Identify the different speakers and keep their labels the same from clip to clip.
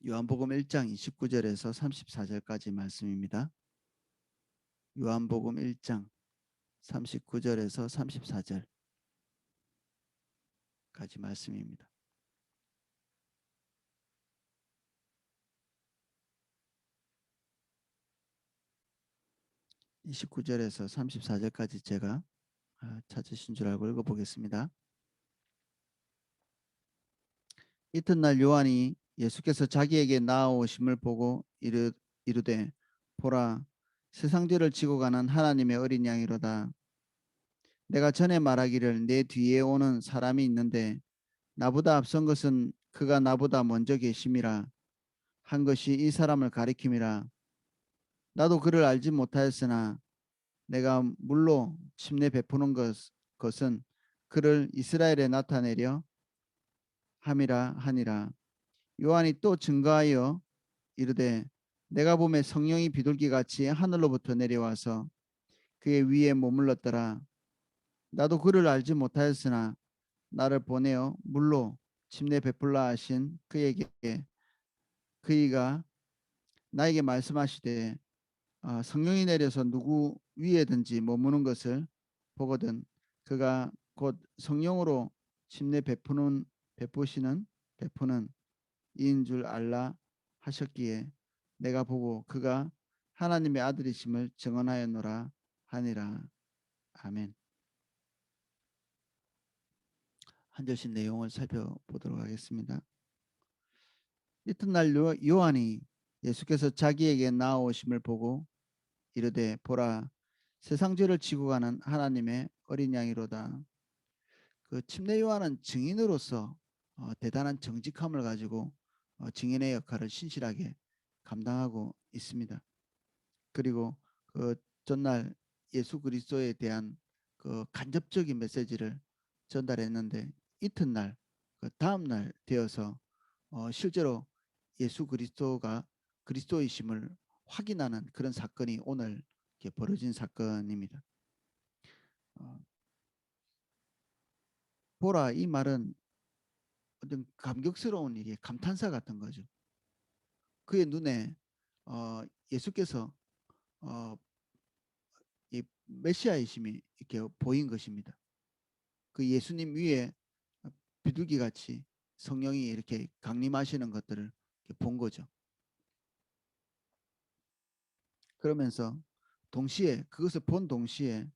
Speaker 1: 요한복음 1장 29절에서 34절까지 말씀입니다. 요한복음 1장 39절에서 34절까지 말씀입니다. (29절에서 34절까지) 제가 찾으신 줄 알고 읽어보겠습니다. 이튿날 요한이 예수께서 자기에게 나아오심을 보고 이르되 보라, 세상죄를 지고 가는 하나님의 어린 양이로다. 내가 전에 말하기를 내 뒤에 오는 사람이 있는데 나보다 앞선 것은 그가 나보다 먼저 계심이라 한 것이 이 사람을 가리킴이라. 나도 그를 알지 못하였으나 내가 물로 침례 베푸는 것은 그를 이스라엘에 나타내려 함이라 하니라. 요한이 또 증거하여 이르되 내가 보매 성령이 비둘기같이 하늘로부터 내려와서 그의 위에 머물렀더라. 나도 그를 알지 못하였으나 나를 보내어 물로 침례 베풀라 하신 그에게 그이가 나에게 말씀하시되 성령이 내려서 누구 위에든지 머무는 것을 보거든 그가 곧 성령으로 침례 베푸는 이인 줄 알라 하셨기에 내가 보고 그가 하나님의 아들이심을 증언하였노라 하니라. 아멘. 한 절씩 내용을 살펴보도록 하겠습니다. 이튿날 요한이 예수께서 자기에게 나아오심을 보고 이르되 보라, 세상 죄를 지고 가는 하나님의 어린 양이로다. 그 침례 요한은 증인으로서 대단한 정직함을 가지고 증인의 역할을 신실하게 감당하고 있습니다. 그리고 그 전날 예수 그리스도에 대한 그 간접적인 메시지를 전달했는데 이튿날 그 다음 날 되어서 실제로 예수 그리스도가 그리스도이심을 확인하는 그런 사건이 오늘 이렇게 벌어진 사건입니다. 보라, 이 말은 어떤 감격스러운 일이 감탄사 같은 거죠. 그의 눈에 예수께서 이 메시아이심이 이렇게 보인 것입니다. 그 예수님 위에 비둘기 같이 성령이 이렇게 강림하시는 것들을 본 거죠. 그러면서 동시에 그것을 본 동시에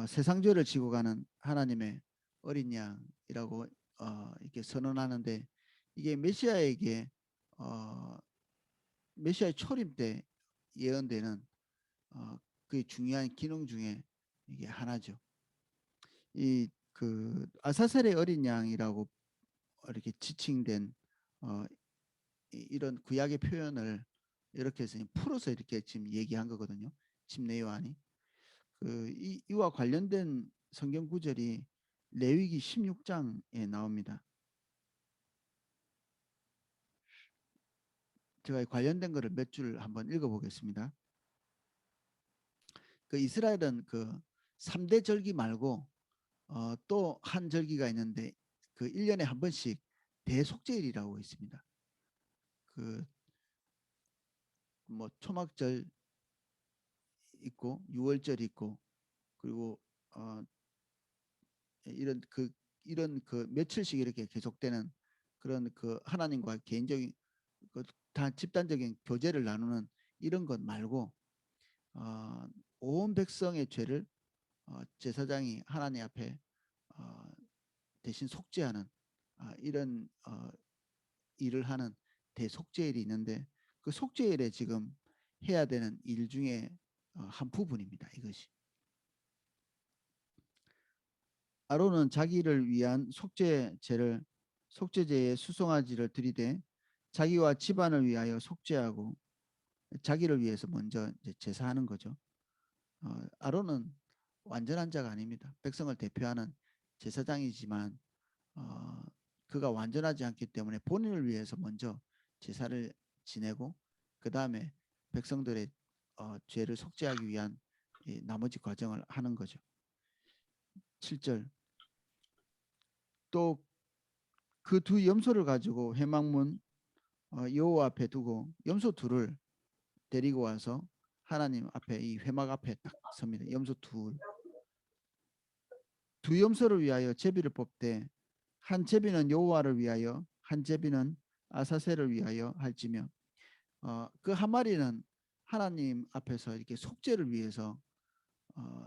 Speaker 1: 세상 죄를 지고 가는 하나님의 어린 양이라고 이렇게 선언하는데 이게 메시아에게 메시아의 초림 때 예언되는 그 중요한 기능 중에 이게 하나죠. 이 그 아사셀의 어린 양이라고 이렇게 지칭된 이런 구약의 표현을 이렇게 해서 풀어서 이렇게 지금 얘기한 거거든요. 침례 요한이 이와 관련된 성경 구절이 레위기 16장에 나옵니다. 제가 관련된 거를 몇 줄 한번 읽어보겠습니다. 그 이스라엘은 그 3대 절기 말고 또 한 절기가 있는데 그 1년에 한 번씩 대속죄일이라고 있습니다. 그 뭐 초막절 있고 유월절 있고 그리고 이런 그 며칠씩 이렇게 계속되는 그런 그 하나님과 개인적인 다 집단적인 교제를 나누는 이런 것 말고 온 백성의 죄를 제사장이 하나님 앞에 대신 속죄하는 이런 일을 하는 대속죄일이 있는데 그 속죄일에 지금 해야 되는 일 중에 한 부분입니다. 이것이 아론은 자기를 위한 속죄제의 수송아지를 들이대 자기와 집안을 위하여 속죄하고 자기를 위해서 먼저 이제 제사하는 거죠. 아론은 완전한 자가 아닙니다. 백성을 대표하는 제사장이지만 그가 완전하지 않기 때문에 본인을 위해서 먼저 제사를 지내고 그 다음에 백성들의 죄를 속죄하기 위한 나머지 과정을 하는 거죠. 7절 또 그 두 염소를 가지고 회막문 여호와 앞에 두고 염소 둘을 데리고 와서 하나님 앞에 이 회막 앞에 딱 섭니다. 염소 두 염소를 위하여 제비를 뽑되 한 제비는 여호와를 위하여 한 제비는 아사셀을 위하여 할지며 그 한 마리는 하나님 앞에서 이렇게 속죄를 위해서 어,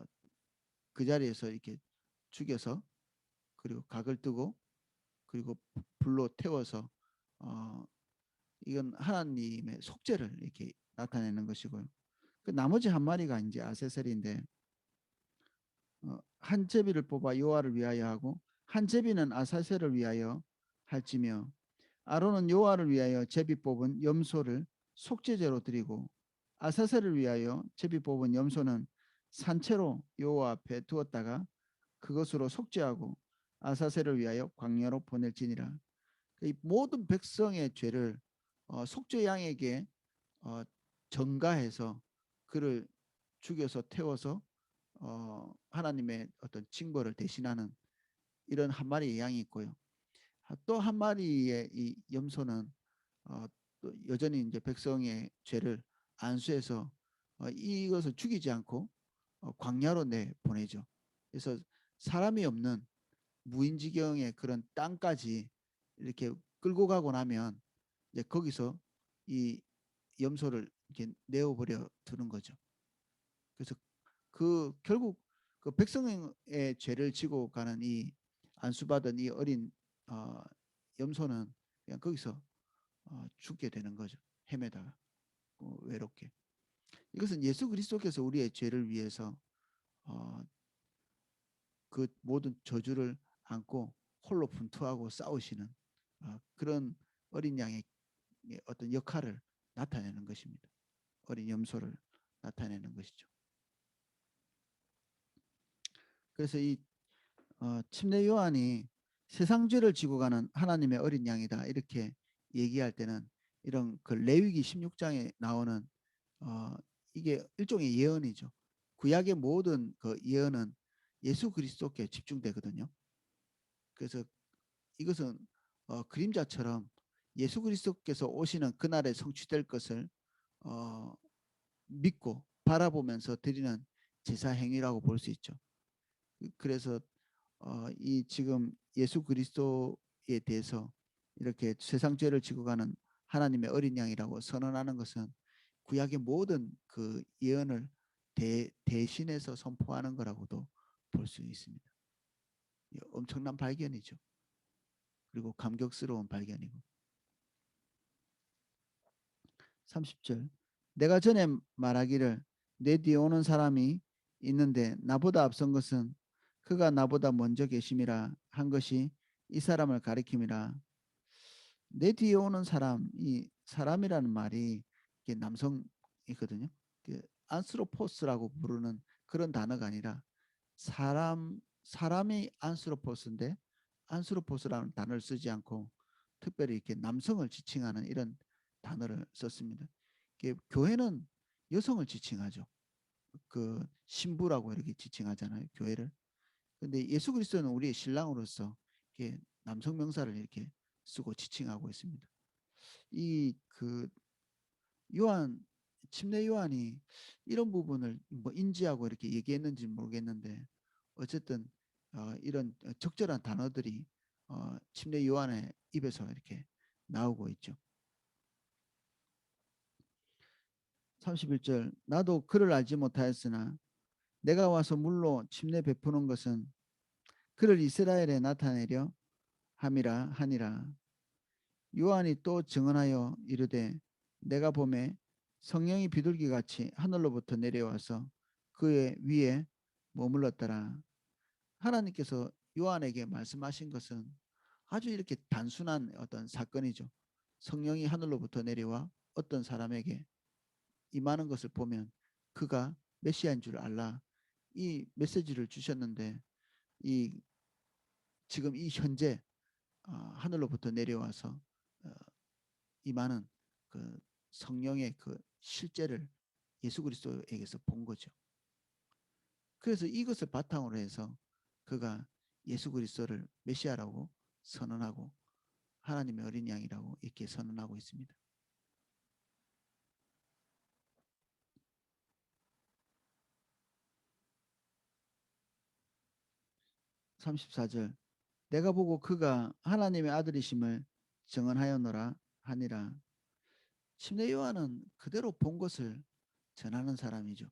Speaker 1: 그 자리에서 이렇게 죽여서 그리고 각을 뜨고 그리고 불로 태워서 어, 이건 하나님의 속죄를 이렇게 나타내는 것이고요. 그 나머지 한 마리가 이제 아세셀인데 한 제비를 뽑아 여호와를 위하여 하고 한 제비는 아사셀을 위하여 할지며 아론은 여호와를 위하여 제비 뽑은 염소를 속죄제로 드리고 아사셀을 위하여 제비 뽑은 염소는 산채로 여호와 앞에 두었다가 그것으로 속죄하고 아사셀을 위하여 광야로 보낼지니라. 이 모든 백성의 죄를 속죄 양에게 어, 전가해서 그를 죽여서 태워서 하나님의 어떤 징벌을 대신하는 이런 한 마리의 양이 있고요. 또 한 마리의 이 염소는 또 여전히 이제 백성의 죄를 안수해서 이것을 죽이지 않고 광야로 내 보내죠. 그래서 사람이 없는 무인지경의 그런 땅까지 이렇게 끌고 가고 나면 이제 거기서 이 염소를 이렇게 내어버려 두는 거죠. 그래서 그 결국 그 백성의 죄를 지고 가는 이 안수받은 이 어린 어, 염소는 그냥 거기서 죽게 되는 거죠. 헤매다가 외롭게. 이것은 예수 그리스도께서 우리의 죄를 위해서 어, 그 모든 저주를 안고 홀로 분투하고 싸우시는 그런 어린 양의 어떤 역할을 나타내는 것입니다. 어린 염소를 나타내는 것이죠. 그래서 이 침례 요한이 세상 죄를 지고 가는 하나님의 어린 양이다 이렇게 얘기할 때는 이런 그 레위기 16장에 나오는 이게 일종의 예언이죠. 구약의 모든 그 예언은 예수 그리스도께 집중되거든요. 그래서 이것은 그림자처럼 예수 그리스도께서 오시는 그날에 성취될 것을 어, 믿고 바라보면서 드리는 제사 행위라고 볼 수 있죠. 그래서 이 지금 예수 그리스도에 대해서 이렇게 세상 죄를 지고 가는 하나님의 어린 양이라고 선언하는 것은 구약의 모든 그 예언을 대신해서 선포하는 거라고도 볼 수 있습니다. 엄청난 발견이죠. 그리고 감격스러운 발견이고. 30절 내가 전에 말하기를 내 뒤에 오는 사람이 있는데 나보다 앞선 것은 그가 나보다 먼저 계심이라 한 것이 이 사람을 가리킴이라. 내 뒤에 오는 사람, 이 사람이라는 말이 이게 남성이거든요. 안스로포스라고 부르는 그런 단어가 아니라 사람이 안스로포스인데 안스로포스라는 단어를 쓰지 않고 특별히 이렇게 남성을 지칭하는 이런 단어를 썼습니다. 교회는 여성을 지칭하죠. 그 신부라고 이렇게 지칭하잖아요. 교회를. 근데 예수 그리스도는 우리의 신랑으로서 이렇게 남성 명사를 이렇게 쓰고 지칭하고 있습니다. 이 그 요한 침례 요한이 이런 부분을 뭐 인지하고 이렇게 얘기했는지 모르겠는데 어쨌든 이런 적절한 단어들이 침례 요한의 입에서 이렇게 나오고 있죠. 31절 나도 그를 알지 못하였으나 내가 와서 물로 침례 베푸는 것은 그를 이스라엘에 나타내려 함이라 하니라. 요한이 또 증언하여 이르되 내가 보매 성령이 비둘기같이 하늘로부터 내려와서 그의 위에 머물렀더라. 하나님께서 요한에게 말씀하신 것은 아주 이렇게 단순한 어떤 사건이죠. 성령이 하늘로부터 내려와 어떤 사람에게 임하는 것을 보면 그가 메시아인 줄 알라. 이 메시지를 주셨는데 이 지금 이 현재 하늘로부터 내려와서 임하는 그 성령의 그 실제를 예수 그리스도에게서 본 거죠. 그래서 이것을 바탕으로 해서 그가 예수 그리스도를 메시아라고 선언하고 하나님의 어린 양이라고 이렇게 선언하고 있습니다. 34절 내가 보고 그가 하나님의 아들이심을 증언하였노라 하니라. 침례 요한은 그대로 본 것을 전하는 사람이죠.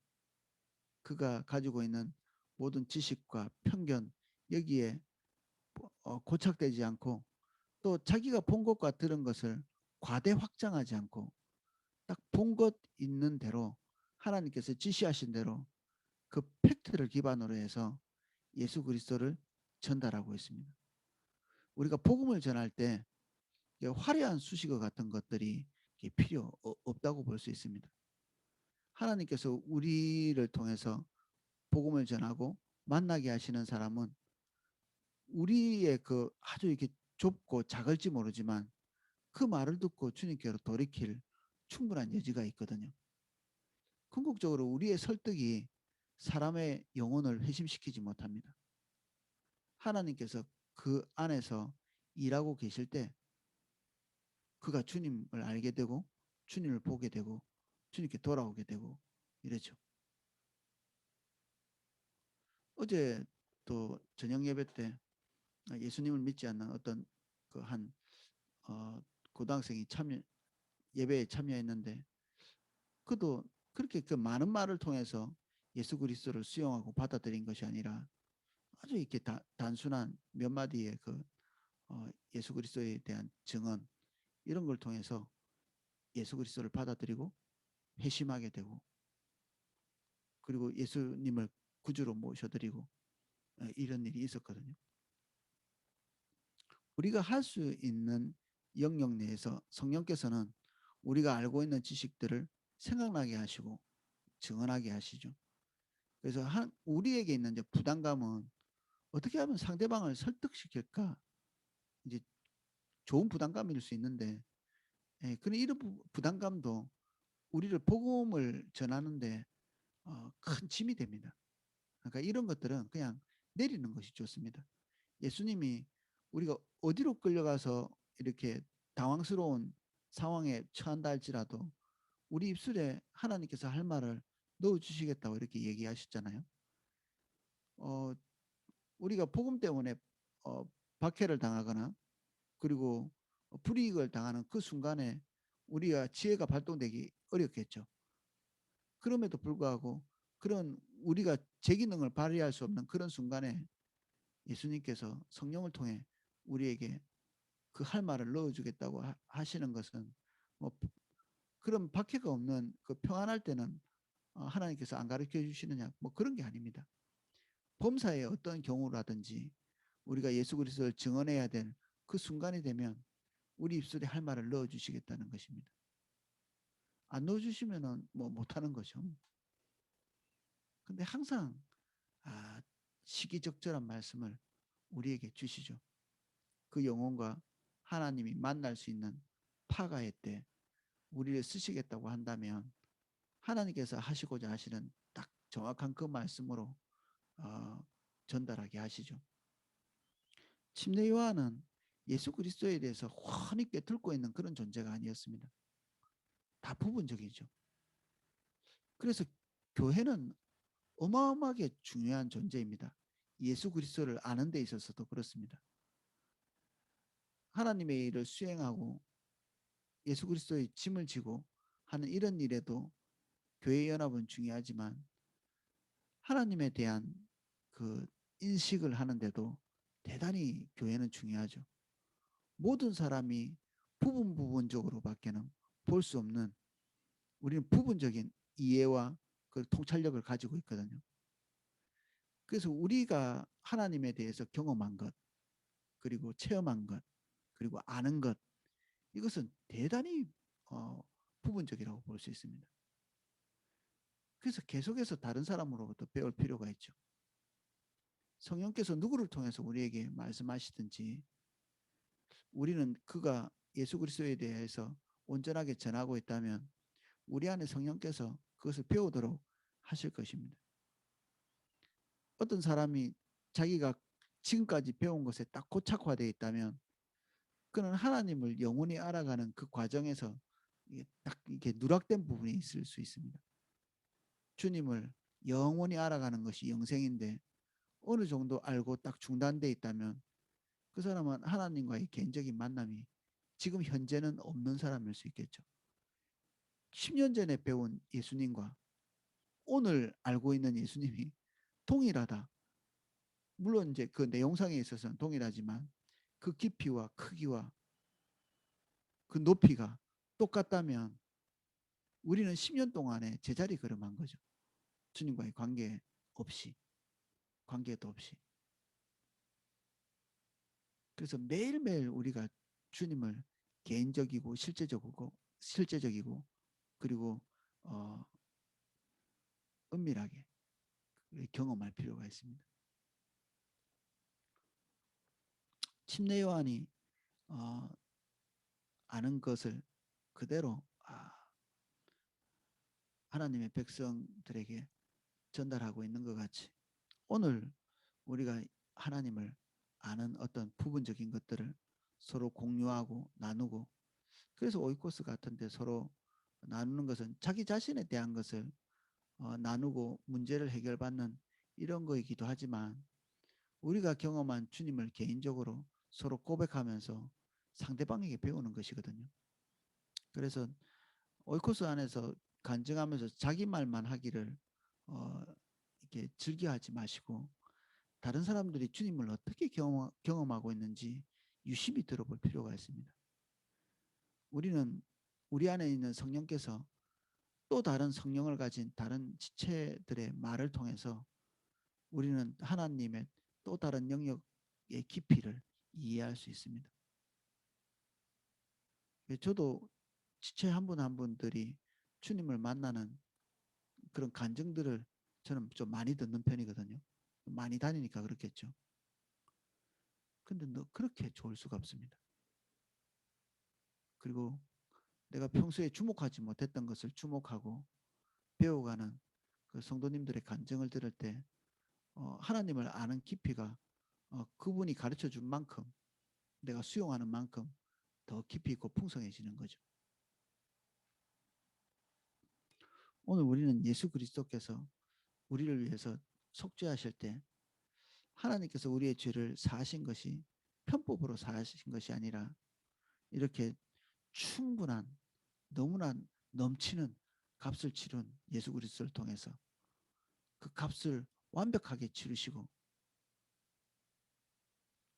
Speaker 1: 그가 가지고 있는 모든 지식과 편견 여기에 고착되지 않고 또 자기가 본 것과 들은 것을 과대 확장하지 않고 딱 본 것 있는 대로 하나님께서 지시하신 대로 그 팩트를 기반으로 해서 예수 그리스도를 전달하고 있습니다. 우리가 복음을 전할 때 화려한 수식어 같은 것들이 필요 없다고 볼 수 있습니다. 하나님께서 우리를 통해서 복음을 전하고 만나게 하시는 사람은 우리의 그 아주 이렇게 좁고 작을지 모르지만 그 말을 듣고 주님께로 돌이킬 충분한 여지가 있거든요. 궁극적으로 우리의 설득이 사람의 영혼을 회심시키지 못합니다. 하나님께서 그 안에서 일하고 계실 때 그가 주님을 알게 되고 주님을 보게 되고 주님께 돌아오게 되고 이러죠. 어제 또 저녁 예배 때 예수님을 믿지 않는 어떤 그한 고등학생이 예배에 참여했는데 그도 그렇게 그 많은 말을 통해서 예수 그리스도를 수용하고 받아들인 것이 아니라 아주 이렇게 단순한 몇 마디의 예수 그리스도에 대한 증언 이런 걸 통해서 예수 그리스도를 받아들이고 회심하게 되고 그리고 예수님을 구주로 모셔드리고 이런 일이 있었거든요. 우리가 할 수 있는 영역 내에서 성령께서는 우리가 알고 있는 지식들을 생각나게 하시고 증언하게 하시죠. 그래서 우리에게 있는 이제 부담감은 어떻게 하면 상대방을 설득시킬까 이제 좋은 부담감일 수 있는데 그런 이런 부담감도 우리를 복음을 전하는데 큰 짐이 됩니다. 그러니까 이런 것들은 그냥 내리는 것이 좋습니다. 예수님이 우리가 어디로 끌려가서 이렇게 당황스러운 상황에 처한다 할지라도 우리 입술에 하나님께서 할 말을 넣어주시겠다고 이렇게 얘기하셨잖아요. 어, 우리가 복음 때문에 박해를 당하거나 그리고 불이익을 당하는 그 순간에 우리가 지혜가 발동되기 어렵겠죠. 그럼에도 불구하고 그런 우리가 제 기능을 발휘할 수 없는 그런 순간에 예수님께서 성령을 통해 우리에게 그 할 말을 넣어주겠다고 하시는 것은 뭐 그런 박해가 없는 그 평안할 때는 하나님께서 안 가르쳐 주시느냐 뭐 그런 게 아닙니다. 범사의 어떤 경우라든지 우리가 예수 그리스도를 증언해야 될 그 순간이 되면 우리 입술에 할 말을 넣어주시겠다는 것입니다. 안 넣어주시면은 뭐 못하는 거죠. 근데 항상 시기적절한 말씀을 우리에게 주시죠. 그 영혼과 하나님이 만날 수 있는 파가의 때 우리를 쓰시겠다고 한다면 하나님께서 하시고자 하시는 딱 정확한 그 말씀으로 전달하게 하시죠. 침례 요한은 예수 그리스도에 대해서 훤히 꿰뚫고 있는 그런 존재가 아니었습니다. 다 부분적이죠. 그래서 교회는 어마어마하게 중요한 존재입니다. 예수 그리스도를 아는 데 있어서도 그렇습니다. 하나님의 일을 수행하고 예수 그리스도의 짐을 지고 하는 이런 일에도 교회 연합은 중요하지만 하나님에 대한 그 인식을 하는데도 대단히 교회는 중요하죠. 모든 사람이 부분적으로밖에는 볼 수 없는 우리는 부분적인 이해와 그 통찰력을 가지고 있거든요. 그래서 우리가 하나님에 대해서 경험한 것 그리고 체험한 것 그리고 아는 것 이것은 대단히 부분적이라고 볼 수 있습니다. 그래서 계속해서 다른 사람으로부터 배울 필요가 있죠. 성령께서 누구를 통해서 우리에게 말씀하시든지 우리는 그가 예수 그리스도에 대해서 온전하게 전하고 있다면 우리 안에 성령께서 그것을 배우도록 하실 것입니다. 어떤 사람이 자기가 지금까지 배운 것에 딱 고착화되어 있다면 그는 하나님을 영원히 알아가는 그 과정에서 이게 딱 이게 누락된 부분이 있을 수 있습니다. 주님을 영원히 알아가는 것이 영생인데 어느 정도 알고 딱 중단돼 있다면 그 사람은 하나님과의 개인적인 만남이 지금 현재는 없는 사람일 수 있겠죠. 10년 전에 배운 예수님과 오늘 알고 있는 예수님이 동일하다. 물론 이제 그 내용상에 있어서는 동일하지만 그 깊이와 크기와 그 높이가 똑같다면 우리는 10년 동안에 제자리 걸음한 거죠. 주님과의 관계 없이, 관계도 없이. 그래서 매일매일 우리가 주님을 개인적이고 실제적이고 그리고 어, 은밀하게 경험할 필요가 있습니다. 침례 요한이 아는 것을 그대로 하나님의 백성들에게 전달하고 있는 것 같이 오늘 우리가 하나님을 아는 어떤 부분적인 것들을 서로 공유하고 나누고 그래서 오이코스 같은데 서로 나누는 것은 자기 자신에 대한 것을 나누고 문제를 해결받는 이런 거이기도 하지만 우리가 경험한 주님을 개인적으로 서로 고백하면서 상대방에게 배우는 것이거든요. 그래서 오이코스 안에서 간증하면서 자기 말만 하기를 이렇게 즐겨하지 마시고 다른 사람들이 주님을 어떻게 경험하고 있는지 유심히 들어볼 필요가 있습니다. 우리는 우리 안에 있는 성령께서 또 다른 성령을 가진 다른 지체들의 말을 통해서 우리는 하나님의 또 다른 영역의 깊이를 이해할 수 있습니다. 저도 지체 한 분 한 분들이 주님을 만나는 그런 간증들을 저는 좀 많이 듣는 편이거든요. 많이 다니니까 그렇겠죠. 근데 그렇게 좋을 수가 없습니다. 그리고 내가 평소에 주목하지 못했던 것을 주목하고 배워가는 그 성도님들의 간증을 들을 때 하나님을 아는 깊이가 그분이 가르쳐 준 만큼 내가 수용하는 만큼 더 깊이 있고 풍성해지는 거죠. 오늘 우리는 예수 그리스도께서 우리를 위해서 속죄하실 때 하나님께서 우리의 죄를 사하신 것이 편법으로 사하신 것이 아니라 이렇게 충분한 너무나 넘치는 값을 치른 예수 그리스도를 통해서 그 값을 완벽하게 치르시고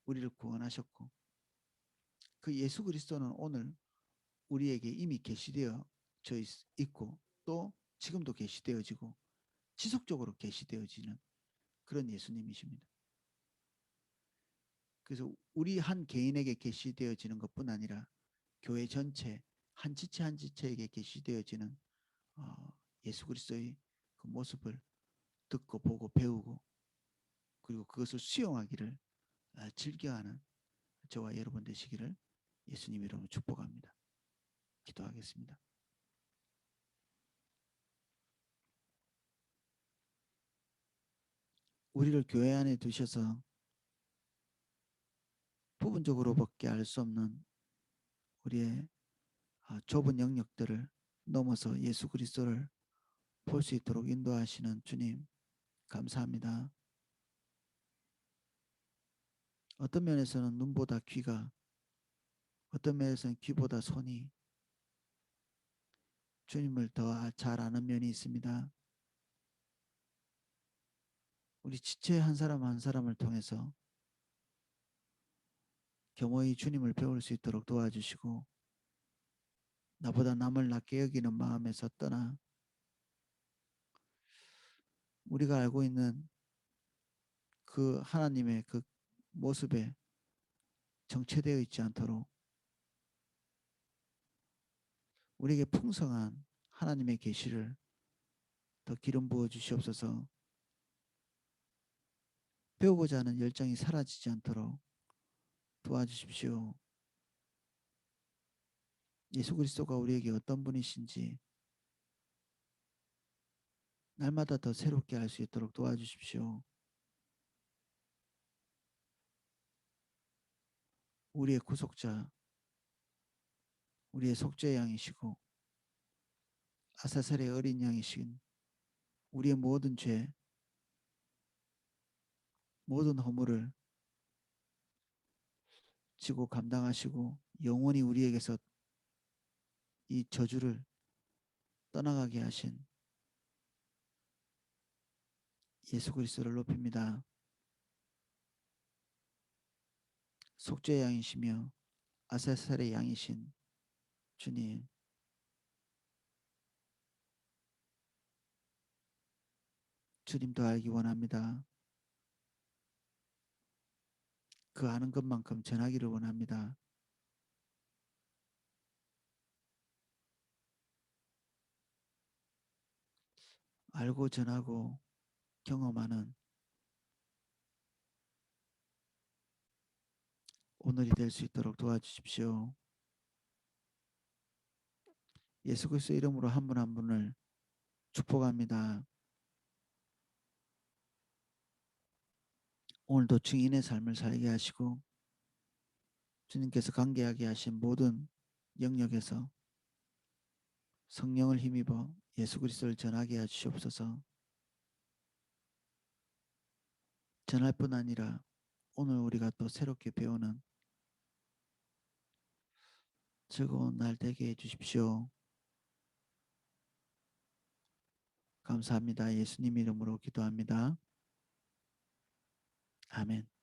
Speaker 1: 우리를 구원하셨고 그 예수 그리스도는 오늘 우리에게 이미 계시되어 있고 또 지금도 계시되어지고 지속적으로 계시되어지는 그런 예수님이십니다. 그래서 우리 한 개인에게 계시되어지는 것뿐 아니라 교회 전체 한 지체 한 지체에게 계시되어지는 예수 그리스도의 그 모습을 듣고 보고 배우고 그리고 그것을 수용하기를 즐겨하는 저와 여러분 되시기를 예수님 이름으로 축복합니다. 기도하겠습니다. 우리를 교회 안에 두셔서 부분적으로밖에 알 수 없는 우리의 좁은 영역들을 넘어서 예수 그리스도를 볼 수 있도록 인도하시는 주님 감사합니다. 어떤 면에서는 눈보다 귀가 어떤 면에서는 귀보다 손이 주님을 더 잘 아는 면이 있습니다. 우리 지체 한 사람 한 사람을 통해서 겸허히 주님을 배울 수 있도록 도와주시고 나보다 남을 낮게 여기는 마음에서 떠나 우리가 알고 있는 그 하나님의 그 모습에 정체되어 있지 않도록 우리에게 풍성한 하나님의 계시를 더 기름 부어 주시옵소서. 배우고자 하는 열정이 사라지지 않도록 도와주십시오. 예수 그리스도가 우리에게 어떤 분이신지 날마다 더 새롭게 알 수 있도록 도와주십시오. 우리의 구속자, 우리의 속죄의 양이시고 아사살의 어린 양이신 우리의 모든 죄, 모든 허물을 지고 감당하시고 영원히 우리에게서 이 저주를 떠나가게 하신 예수 그리스도를 높입니다. 속죄의 양이시며 아사살의 양이신 주님, 주님도 알기 원합니다. 그 아는 것만큼 전하기를 원합니다. 알고 전하고 경험하는 오늘이 될 수 있도록 도와주십시오. 예수 그리스도 이름으로 한 분 한 분을 축복합니다. 오늘도 증인의 삶을 살게 하시고 주님께서 관계하게 하신 모든 영역에서 성령을 힘입어 예수 그리스도를 전하게 해주시옵소서. 전할 뿐 아니라 오늘 우리가 또 새롭게 배우는 즐거운 날 되게 해주십시오. 감사합니다. 예수님 이름으로 기도합니다. 아멘.